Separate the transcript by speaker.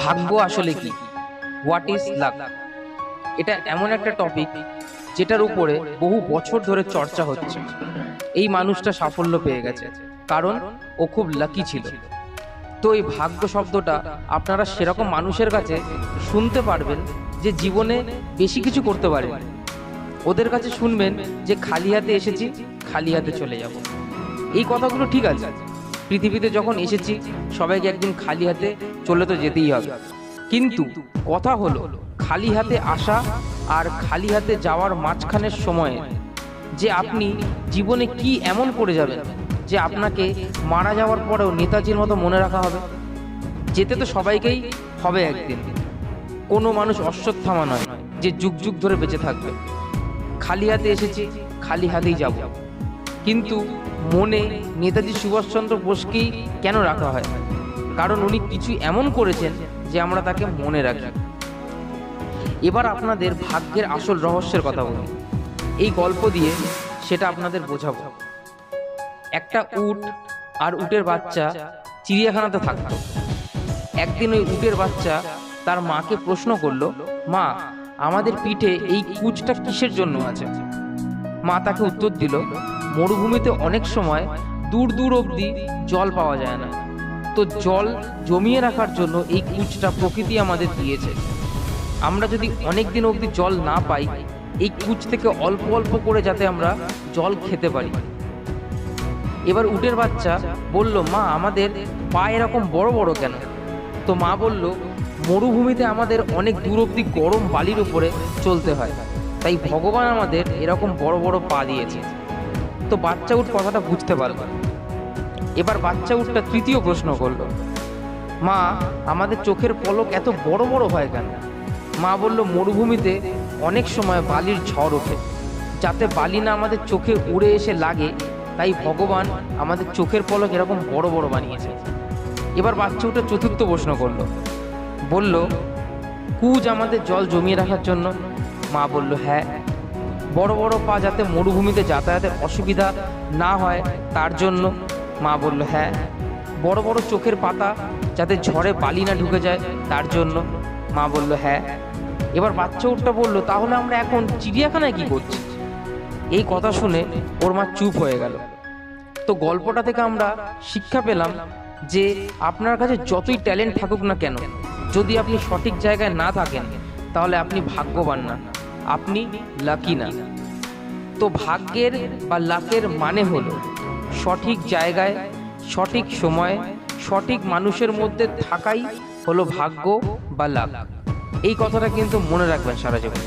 Speaker 1: ভাগ্য আসলে কি? What is lakh? এটা এমন একটা টপিক যেটার উপরে বহু বছর ধরে চর্চা হচ্ছে। এই মানুষটা সাফল্য পেয়ে গেছে কারণ ও খুব লাকি ছিল। তো এই ভাগ্য শব্দটা আপনারা সেরকম মানুষের কাছে শুনতে পারবেন যে জীবনে বেশি কিছু করতে পারে। ওদের কাছে শুনবেন যে খালি হাতে এসেছি, খালি হাতে চলে যাব। এই কথাগুলো ঠিক আছে, পৃথিবীতে যখন এসেছি সবাইকে একদিন খালি হাতে চলে তো যেতেই হবে। কিন্তু কথা হলো খালি হাতে আসা আর খালি হাতে যাওয়ার মাঝখানের সময়ে যে আপনি জীবনে কি এমন করে যাবেন যে আপনাকে মারা যাওয়ার পরেও নেতাজির মতো মনে রাখা হবে। যেতে তো সবাইকেই হবে একদিন, কোনো মানুষ অশ্বত্থামা নয় যে যুগ যুগ ধরে বেঁচে থাকবে। খালি হাতে এসেছি, খালি হাতেই যাব। কিন্তু মনে নেতাজি সুভাষচন্দ্র বোসকেই কেন রাখা হয়? কারণ উনি কিছু এমন করেছেন যে আমরা তাকে মনে রাখি। এবার আপনাদের ভাগ্যের আসল রহস্যের কথা বলি, এই গল্প দিয়ে সেটা আপনাদের বোঝাবো। একটা উট আর উটের বাচ্চা চিড়িয়াখানাতে থাকতো। একদিন ওই উটের বাচ্চা তার মাকে প্রশ্ন করলো, মা, আমাদের পিঠে এই কুচটা কিসের জন্য আছে? মা তাকে উত্তর দিল, মরুভূমিতে অনেক সময় দূর দূর অবধি জল পাওয়া যায় না, তো জল জমিয়ে রাখার জন্য এই কুচটা প্রকৃতি আমাদের দিয়েছে। আমরা যদি অনেক দিন অবধি জল না পাই, এই কুচ থেকে অল্প অল্প করে যাতে আমরা জল খেতে পারি। এবার উটের বাচ্চা বলল, মা, আমাদের পা এরকম বড় বড় কেন? তো মা বলল, মরুভূমিতে আমাদের অনেক দূর অবধি গরম বালির উপরে চলতে হয়, তাই ভগবান আমাদের এরকম বড় বড় পা দিয়েছে। তো বাচ্চা উট কথাটা বুঝতে পারল। এবার বাচ্চা উটটা তৃতীয় প্রশ্ন করল, মা, আমাদের চোখের পলক এত বড় বড় হয় কেন? মা বলল, মরুভূমিতে অনেক সময় বালির ঝড় ওঠে, যাতে বালি না আমাদের চোখে উড়ে এসে লাগে, তাই ভগবান আমাদের চোখের পলক এরকম বড় বড় বানিয়েছে। এবার বাচ্চা উঠে চতুর্থ প্রশ্ন করলো, বলল, কুজ আমাদের জল জমিয়ে রাখার জন্য? মা বলল, হ্যাঁ। বড় বড় পা যাতে মরুভূমিতে যাতায়াতের অসুবিধা না হয় তার জন্য? মা বলল, হ্যাঁ। বড় বড় চোখের পাতা যাতে ঝড়ে বালি না ঢুকে যায় তার জন্য? মা বলল, হ্যাঁ। এবার বাচ্চা উটটা বলল, তাহলে আমরা এখন চিড়িয়াখানায় কি করছি? এই কথা শুনে ওর মা চুপ হয়ে গেল। তো গল্পটা থেকে আমরা শিক্ষা পেলাম যে আপনার কাছে যতই ট্যালেন্ট থাকুক না কেন, যদি আপনি সঠিক জায়গায় না থাকেন তাহলে আপনি ভাগ্যবান না, আপনি লাকি না। তো ভাগ্যের বা লাকের মানে হলো সঠিক জায়গায়, সঠিক সময়, সঠিক মানুষের মধ্যে থাকাই হলো ভাগ্য বা লাক। এই কথাটা কিন্তু মনে রাখবেন সারা জীবন।